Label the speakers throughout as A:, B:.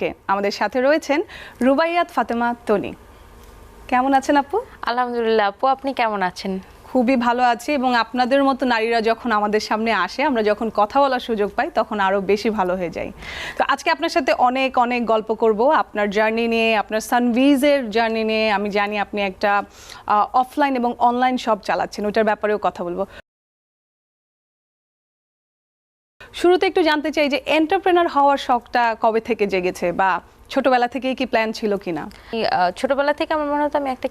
A: আজকে আমাদের সাথে রয়েছেন রুবাইয়াত ফাতেমা তনি। কেমন আছেন আপু?
B: আলহামদুলিল্লাহ আপু, আপনি কেমন আছেন?
A: খুবই ভালো আছি, এবং আপনাদের মতো নারীরা যখন আমাদের সামনে আসে, আমরা যখন কথা বলার সুযোগ পাই, তখন আরো বেশি ভালো হয়ে যায়। তো আজকে আপনার সাথে অনেক অনেক গল্প করব আপনার জার্নি নিয়ে, আপনার সানভিজের জার্নি নিয়ে। আমি জানি আপনি একটা অফলাইন এবং অনলাইন শপ চালাচ্ছেন, ওটার ব্যাপারেও কথা বলবো। শুরুতে একটু জানতে চাই যে এন্টারপ্রেনার হওয়ার শখটা কবে থেকে জেগেছে, বা ছোটবেলা থেকেই কি প্ল্যান ছিল কিনা?
B: ছোটবেলা থেকে আমার মনে হতো আমি একটা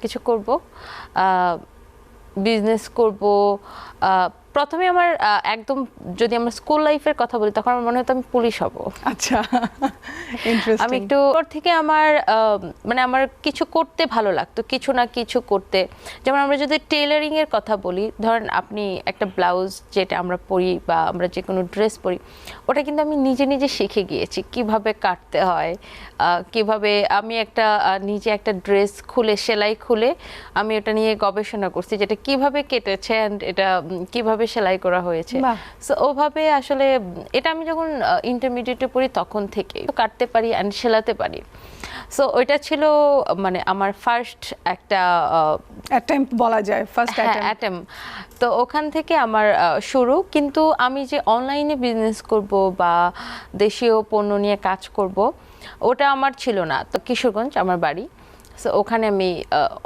B: কিছু করব, বিজনেস করব। প্রথমে আমার একদম যদি আমরা স্কুল লাইফের কথা বলি, তখন আমার মনে হতো আমি পুলিশ হব।
A: আচ্ছা,
B: আমি একটু ওর থেকে আমার মানে আমার কিছু করতে ভালো লাগতো, কিছু না কিছু করতে। যেমন আমরা যদি টেইলারিং এর কথা বলি, ধরেন আপনি একটা ব্লাউজ যেটা আমরা পরি বা আমরা যে কোনো ড্রেস পরি, ওটা কিন্তু আমি নিজে নিজে শিখে গিয়েছি কিভাবে কাটতে হয়, কিভাবে আমি নিজে একটা ড্রেস খুলে সেলাই খুলে আমি ওটা নিয়ে গবেষণা করছি, যেটা কিভাবে কেটেছে অ্যান্ড এটা কিভাবে সেলাই করা হয়েছে। সো ওভাবে আসলে এটা আমি যখন ইন্টারমিডিয়েটে পড়ি তখন থেকে কাটতে পারি অ্যান্ড সেলাতে পারি। সো ওইটা ছিল মানে আমার ফার্স্ট একটা
A: অ্যাটেম্প্ট বলা যায়, ফার্স্ট
B: অ্যাটেম্প। তো ওখান থেকে আমার শুরু। কিন্তু আমি যে অনলাইনে বিজনেস করব বা দেশীয় পণ্য নিয়ে কাজ করব, ওটা আমার ছিল না। তো কিশোরগঞ্জ আমার বাড়ি, সো ওখানে আমি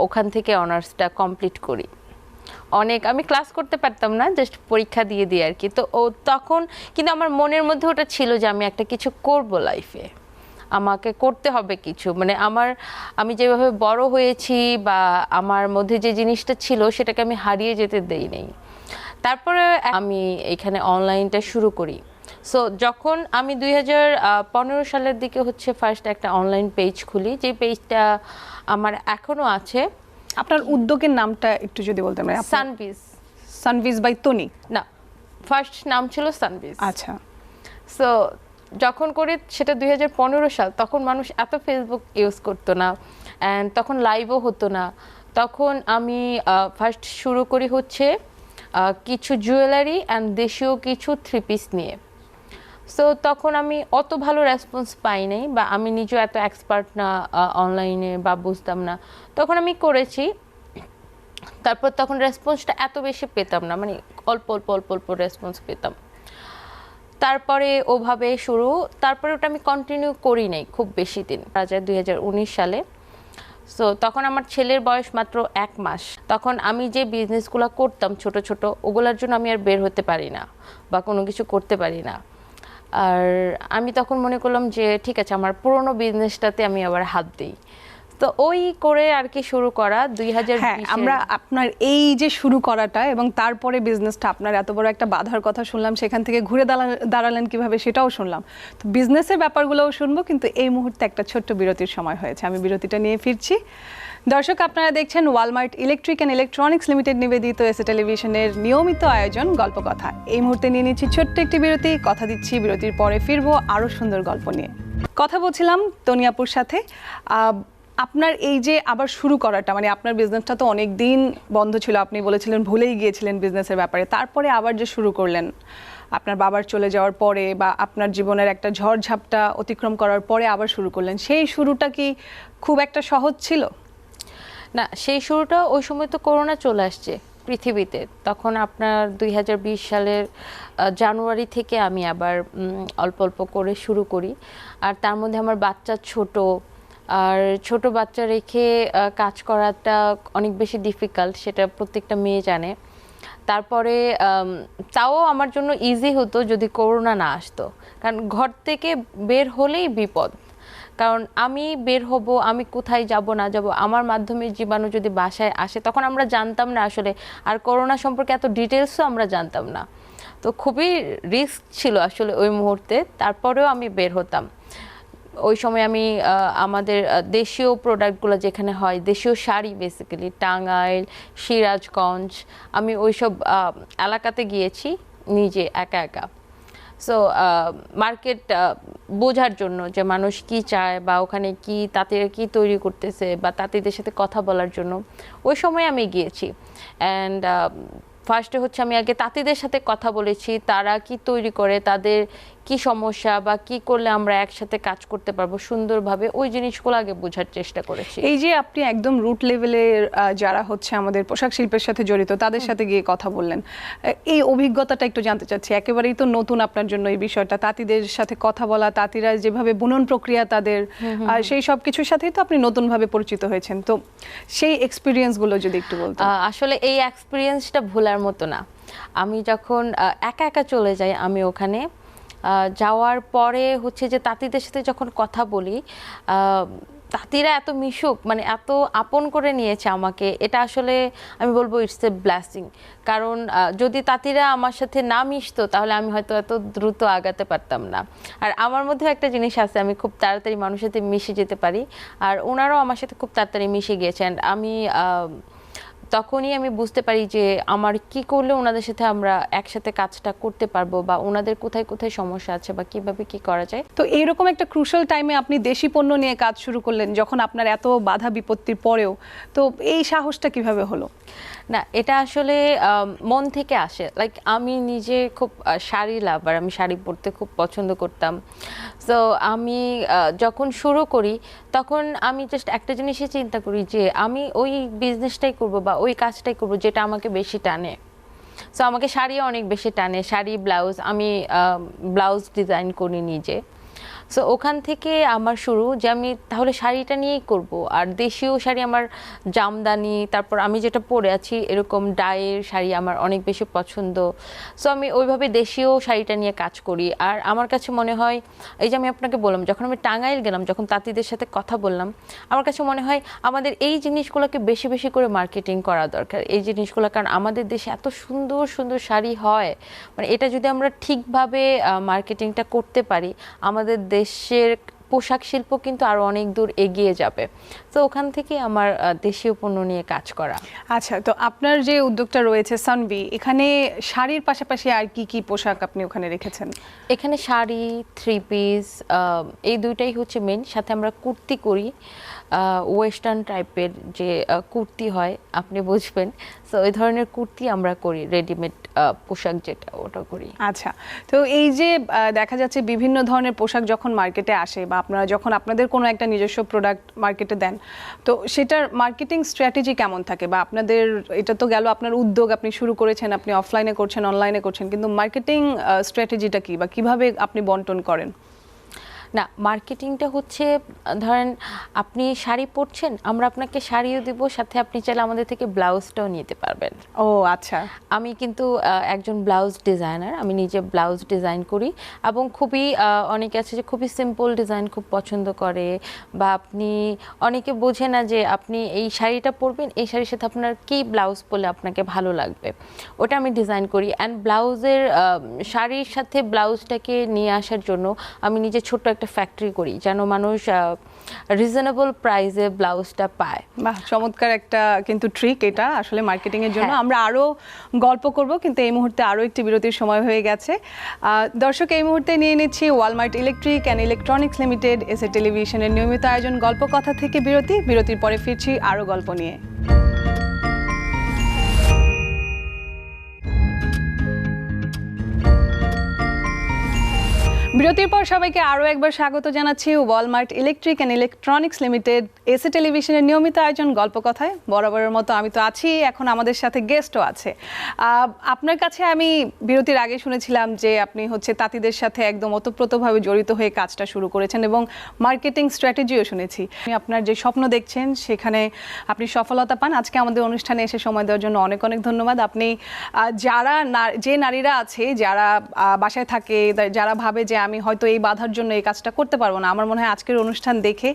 B: ওখান থেকে অনার্সটা কমপ্লিট করি। আমি ক্লাস করতে পারতাম না, জাস্ট পরীক্ষা দিয়ে দিই আর কি। তো তখন কিন্তু আমার মনের মধ্যে ওটা ছিল যে আমি একটা কিছু করব লাইফে, আমাকে করতে হবে কিছু। মানে আমি যেভাবে বড় হয়েছি বা আমার মধ্যে যে জিনিসটা ছিল, সেটাকে আমি হারিয়ে যেতে দেই নাই। তারপরে আমি এখানে অনলাইনটা শুরু করি। সো যখন আমি 2015 সালের দিকে ফার্স্ট একটা অনলাইন পেজ খুলি, যে পেজটা আমার এখনো আছে।
A: আপনার উদ্যোগের নামটা একটু যদি বলতেন? সানভিজ বাই তনি?
B: না, ফার্স্ট নাম ছিল সানভিজ।
A: আচ্ছা।
B: সো যখন করি সেটা 2015 সাল, তখন মানুষ এত ফেসবুক ইউজ করতো না, অ্যান্ড তখন লাইভও হতো না। তখন আমি ফার্স্ট শুরু করি কিছু জুয়েলারি অ্যান্ড দেশীয় কিছু থ্রি পিস নিয়ে। সো তখন আমি অত ভালো রেসপন্স পাই নাই, বা আমি নিজেও এত এক্সপার্ট না অনলাইনে, বা বুঝতাম না। তখন আমি করেছি, তারপর তখন রেসপন্সটা এত বেশি পেতাম না, মানে অল্প অল্প অল্প অল্প রেসপন্স পেতাম। তারপরে ওভাবে শুরু, তারপরে ওটা আমি কন্টিনিউ করি নাই খুব বেশি দিন। 2019 সালে, সো তখন আমার ছেলের বয়স মাত্র 1 মাস। তখন আমি যে বিজনেসগুলো করতাম ছোট ছোট, ওগুলোর জন্য আমি আর বের হতে পারি না বা কোনো কিছু করতে পারি না। আর আমি তখন মনে করলাম যে ঠিক আছে, আমার পুরোনো বিজনেসটাতে আমি আবার হাত দিই। তো ওই করে আর কি শুরু করা 2020।
A: আমরা আপনার এই যে শুরু করাটা এবং তারপরে বিজনেসটা, আপনার এত বড় একটা বাধার কথা শুনলাম, সেখান থেকে ঘুরে দাঁড়ালেন কিভাবে সেটাও শুনলাম। তো বিজনেসের ব্যাপারগুলোও শুনবো, কিন্তু এই মুহূর্তে একটা ছোট্ট বিরতির সময় হয়েছে। আমি বিরতিটা নিয়ে ফিরছি। দর্শক, আপনারা দেখছেন Walmart electric and electronics limited নিবেদিত এসএ টেলিভিশনের নিয়মিত আয়োজন গল্প কথা। এই মুহূর্তে নিয়ে নিচ্ছি ছোট্ট একটি বিরতি। কথা দিচ্ছি বিরতির পরে ফিরবো আরও সুন্দর গল্প নিয়ে। কথা বলছিলাম তনি আপুর সাথে। আপনার এই যে আবার শুরু করাটা, মানে আপনার বিজনেসটা তো অনেক দিন বন্ধ ছিল, আপনি বলেছিলেন ভুলেই গিয়েছিলেন বিজনেসের ব্যাপারে, তারপরে আবার যে শুরু করলেন আপনার বাবার চলে যাওয়ার পরে, বা আপনার জীবনের একটা ঝড়ঝাপটা অতিক্রম করার পরে আবার শুরু করলেন, সেই শুরুটা কি খুব একটা সহজ ছিল?
B: না, সেই শুরুটা ওই সময় তো করোনা চলে আসছে পৃথিবীতে। তখন আপনার 2020 সালের জানুয়ারি থেকে আমি আবার অল্প অল্প করে শুরু করি। আর তার মধ্যে আমার বাচ্চা ছোট, আর ছোট বাচ্চা রেখে কাজ করাটা অনেক বেশি ডিফিকাল্ট, সেটা প্রত্যেকটা মেয়ে জানে। তারপরে তাও আমার জন্য ইজি হতো যদি করোনা না আসতো, কারণ ঘর থেকে বের হলেই বিপদ। কারণ আমি বের হব, আমি কোথায় যাব না যাব, আমার মাধ্যমে জীবাণু যদি বাসায় আসে, তখন আমরা জানতাম না আসলে, আর করোনা সম্পর্কে এত ডিটেলসও আমরা জানতাম না। তো খুবই রিস্ক ছিল আসলে ওই মুহূর্তে। তারপরেও আমি বের হতাম। ওই সময় আমি আমাদের দেশীয় প্রোডাক্টগুলো যেখানে হয়, দেশীয় শাড়ি বেসিক্যালি টাঙ্গাইল, সিরাজগঞ্জ, আমি ওইসব এলাকাতে গিয়েছি নিজে একা একা। সো মার্কেট বোঝার জন্য যে মানুষ কি চায়, বা ওখানে কি তাঁতিরা কি তৈরি করতেছে, বা তাঁতিদের সাথে কথা বলার জন্য ওই সময় আমি গিয়েছি। অ্যান্ড ফার্স্টে আমি আগে তাঁতিদের সাথে কথা বলেছি, তারা কি তৈরি করে, তাদের কি সমস্যা বা কি করলে আমরা একসাথে কাজ করতে পারবো সুন্দরভাবে, ওই জিনিসগুলো আগে বোঝার চেষ্টা করেছি।
A: এই যে আপনি একদম রুট লেভেলের যারা হচ্ছে আমাদের পোশাক শিল্পের সাথে জড়িত তাদের সাথে গিয়ে কথা বললেন, এই অভিজ্ঞতাটা একটু জানতে চাচ্ছি। একেবারেই তো নতুন আপনার জন্য এই বিষয়টা, তাঁতিদের সাথে কথা বলা, তাঁতিরা যেভাবে বুনন প্রক্রিয়া তাদের, সেই সব কিছুর সাথেই তো আপনি নতুনভাবে পরিচিত হয়েছেন, তো সেই এক্সপিরিয়েন্সগুলো যদি একটু বলতেন।
B: আসলে এই এক্সপিরিয়েন্সটা ভোলার মতো না। আমি যখন একা একা চলে যাই, আমি ওখানে যাওয়ার পরে হচ্ছে যে তাঁতিদের সাথে যখন কথা বলি, তাঁতিরা এত মিশুক, মানে এত আপন করে নিয়েছে আমাকে, এটা আসলে আমি বলবো ইটস এ ব্লেসিং। কারণ যদি তাঁতিরা আমার সাথে না মিশতো তাহলে আমি হয়তো এত দ্রুত আগাতে পারতাম না। আর আমার মধ্যে একটা জিনিস আছে, আমি খুব তাড়াতাড়ি মানুষের সাথে মিশে যেতে পারি, আর ওনারাও আমার সাথে খুব তাড়াতাড়ি মিশে গিয়েছেন। আমি তখনই আমি বুঝতে পারি যে আমার কি করলে ওনাদের সাথে আমরা একসাথে কাজটা করতে পারবো, বা ওনাদের কোথায় কোথায় সমস্যা আছে বা কিভাবে কি করা যায়।
A: তো এইরকম একটা ক্রুশাল টাইমে আপনি দেশি পণ্য নিয়ে কাজ শুরু করলেন যখন আপনার এত বাধা বিপত্তির পরেও, তো এই সাহসটা কিভাবে হলো?
B: না, এটা আসলে মন থেকে আসে। লাইক আমি নিজে খুব শাড়ি লাভার, আমি শাড়ি পরতে খুব পছন্দ করতাম। সো আমি যখন শুরু করি তখন আমি জাস্ট একটা জিনিসই চিন্তা করি যে আমি ওই বিজনেসটাই করব বা ওই কাজটাই করব যেটা আমাকে বেশি টানে। সো আমাকে শাড়ি অনেক বেশি টানে, শাড়ি ব্লাউজ, আমি ব্লাউজ ডিজাইন করি নিজে। সো ওখান থেকে আমার শুরু যে আমি তাহলে শাড়িটা নিয়েই করব। আর দেশীয় শাড়ি আমার জামদানি, তারপর আমি যেটা পরে আছি এরকম ডায়ের শাড়ি আমার অনেক বেশি পছন্দ। সো আমি ওইভাবে দেশীয় শাড়িটা নিয়ে কাজ করি। আর আমার কাছে মনে হয়, এই যে আমি আপনাকে বললাম, যখন আমি টাঙ্গাইল গেলাম, যখন তাঁতিদের সাথে কথা বললাম, আমার কাছে মনে হয় আমাদের এই জিনিসগুলোকে বেশি বেশি করে মার্কেটিং করা দরকার, এই জিনিসগুলো। কারণ আমাদের দেশে এত সুন্দর সুন্দর শাড়ি হয়, মানে এটা যদি আমরা ঠিকভাবে মার্কেটিংটা করতে পারি, আমাদের দেশের পোশাক শিল্প কিন্তু আরো অনেক দূর এগিয়ে যাবে। তো ওখান থেকে আমার দেশীয় পণ্য নিয়ে কাজ করা।
A: আচ্ছা, তো আপনার যে উদ্যোগটা রয়েছে সানভি, এখানে শাড়ির পাশাপাশি আর কি কি পোশাক আপনি ওখানে রেখেছেন?
B: এখানে শাড়ি, থ্রি পিস, এই দুইটাই হচ্ছে মেন। সাথে আমরা কুর্তি করি, ওয়েস্টার্ন টাইপের যে কুর্তি হয়, আপনি বুঝবেন। সো ওই ধরনের কুর্তি আমরা করি, রেডিমেড পোশাক যেটা, ওটা করি।
A: আচ্ছা, তো এই যে দেখা যাচ্ছে বিভিন্ন ধরনের পোশাক যখন মার্কেটে আসে, বা আপনারা যখন আপনাদের কোনো একটা নিজস্ব প্রোডাক্ট মার্কেটে দেন, তো সেটার মার্কেটিং স্ট্র্যাটেজি কেমন থাকে? বা আপনাদের, এটা তো গেল আপনার উদ্যোগ, আপনি শুরু করেছেন, আপনি অফলাইনে করছেন, অনলাইনে করছেন, কিন্তু মার্কেটিং স্ট্র্যাটেজিটা কি, বা কিভাবে আপনি বন্টন করেন?
B: না, মার্কেটিংটা হচ্ছে, ধরেন আপনি শাড়ি পরছেন, আমরা আপনাকে শাড়িও দিব, সাথে আপনি চাইলে আমাদের থেকে ব্লাউজটাও নিতে পারবেন।
A: ও আচ্ছা।
B: আমি কিন্তু একজন ব্লাউজ ডিজাইনার, আমি নিজে ব্লাউজ ডিজাইন করি। এবং খুবই অনেকে আছে যে খুবই সিম্পল ডিজাইন খুব পছন্দ করে, বা আপনি অনেকে বোঝে না যে আপনি এই শাড়িটা পরবেন, এই শাড়ির সাথে আপনার কি ব্লাউজ পরলে আপনাকে ভালো লাগবে, ওটা আমি ডিজাইন করি। অ্যান্ড ব্লাউজের, শাড়ির সাথে ব্লাউজটাকে নিয়ে আসার জন্য আমি নিজে ছোট্ট একটা ফ্যাক্টরি করি, যেন মানুষ রিজনেবল প্রাইসে ব্লাউজটা পায়।
A: বাহ, চমৎকার একটা কিন্তু ট্রিক এটা আসলে মার্কেটিং এর জন্য। আমরা আরো গল্প করব, কিন্তু এই মুহূর্তে আরো একটি বিরতির সময় হয়ে গেছে। দর্শক, এই মুহূর্তে নিয়ে নিচ্ছি Walmart electric and electronics limited SA টেলিভিশনের নিয়মিত আয়োজন গল্প কথা থেকে বিরতি। বিরতির পরে ফিরছি আরো গল্প নিয়ে। বিরতির পর সবাইকে আরও একবার স্বাগত জানাচ্ছি Walmart electric and electronics limited SA টেলিভিশনের নিয়মিত আয়োজন গল্প কথায়। বরাবরের মতো আমি তো আছি, এখন আমাদের সাথে গেস্টও আছে। আপনার কাছে আমি বিরতির আগে শুনেছিলাম যে আপনি হচ্ছে তাঁতিদের সাথে একদম ওতপ্রোতভাবে জড়িত হয়ে কাজটা শুরু করেছেন, এবং মার্কেটিং স্ট্র্যাটেজিও শুনেছি। আপনার যে স্বপ্ন দেখছেন সেখানে আপনি সফলতা পান। আজকে আমাদের অনুষ্ঠানে এসে সময় দেওয়ার জন্য অনেক অনেক ধন্যবাদ। আপনি যে নারীরা আছে, যারা বাসায় থাকে, যারা ভাবে যে আমি হয়তো এই বাধার জন্য এই কাজটা করতে পারবো না, আমার মনে হয় আজকের অনুষ্ঠান দেখে,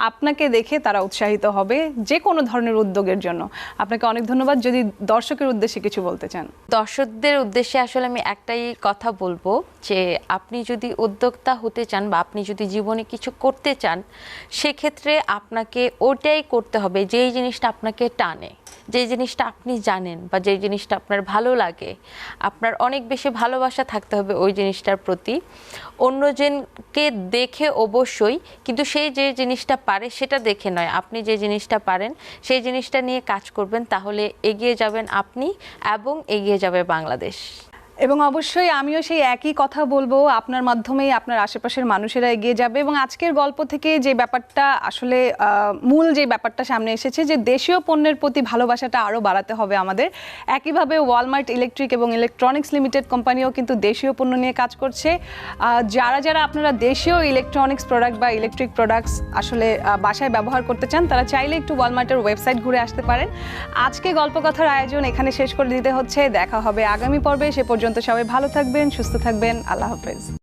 A: আপনাকে দেখে তারা উৎসাহিত হবে যে কোনো ধরনের উদ্যোগের জন্য। আপনাকে অনেক ধন্যবাদ। যদি দর্শকের উদ্দেশ্যে কিছু বলতে চান।
B: দর্শকদের উদ্দেশ্যে আসলে আমি একটাই কথা বলবো, যে আপনি যদি উদ্যোক্তা হতে চান বা আপনি যদি জীবনে কিছু করতে চান, সেক্ষেত্রে আপনাকে ওটাই করতে হবে যেই জিনিসটা আপনাকে টানে, যে জিনিসটা আপনি জানেন বা যে জিনিসটা আপনার ভালো লাগে। আপনার অনেক বেশি ভালোবাসা থাকতে হবে ওই জিনিসটার প্রতি, অন্যজনকে দেখে অবশ্যই, কিন্তু সেই যে জিনিসটা পারে সেটা দেখে নয়, আপনি যে জিনিসটা পারেন সেই জিনিসটা নিয়ে কাজ করবেন, তাহলে এগিয়ে যাবেন আপনি এবং এগিয়ে যাবে বাংলাদেশ।
A: এবং অবশ্যই আমিও সেই একই কথা বলবো, আপনার মাধ্যমেই আপনার আশেপাশের মানুষেরা এগিয়ে যাবে। এবং আজকের গল্প থেকে যে ব্যাপারটা আসলে মূল যে ব্যাপারটা সামনে এসেছে, যে দেশীয় পণ্যের প্রতি ভালোবাসাটা আরও বাড়াতে হবে আমাদের। একইভাবে ওয়ালমার্ট ইলেকট্রিক এবং ইলেকট্রনিক্স লিমিটেড কোম্পানিও কিন্তু দেশীয় পণ্য নিয়ে কাজ করছে। যারা যারা আপনারা দেশীয় ইলেকট্রনিক্স প্রোডাক্ট বা ইলেকট্রিক প্রোডাক্টস আসলে বাসায় ব্যবহার করতে চান, তারা চাইলে একটু ওয়ালমার্টের ওয়েবসাইট ঘুরে আসতে পারেন। আজকে গল্পকথার আয়োজন এখানে শেষ করে দিতে হচ্ছে। দেখা হবে আগামী পর্বে। সে পর্যন্ত সবাই ভালো থাকবেন, সুস্থ থাকবেন। আল্লাহ হাফেজ।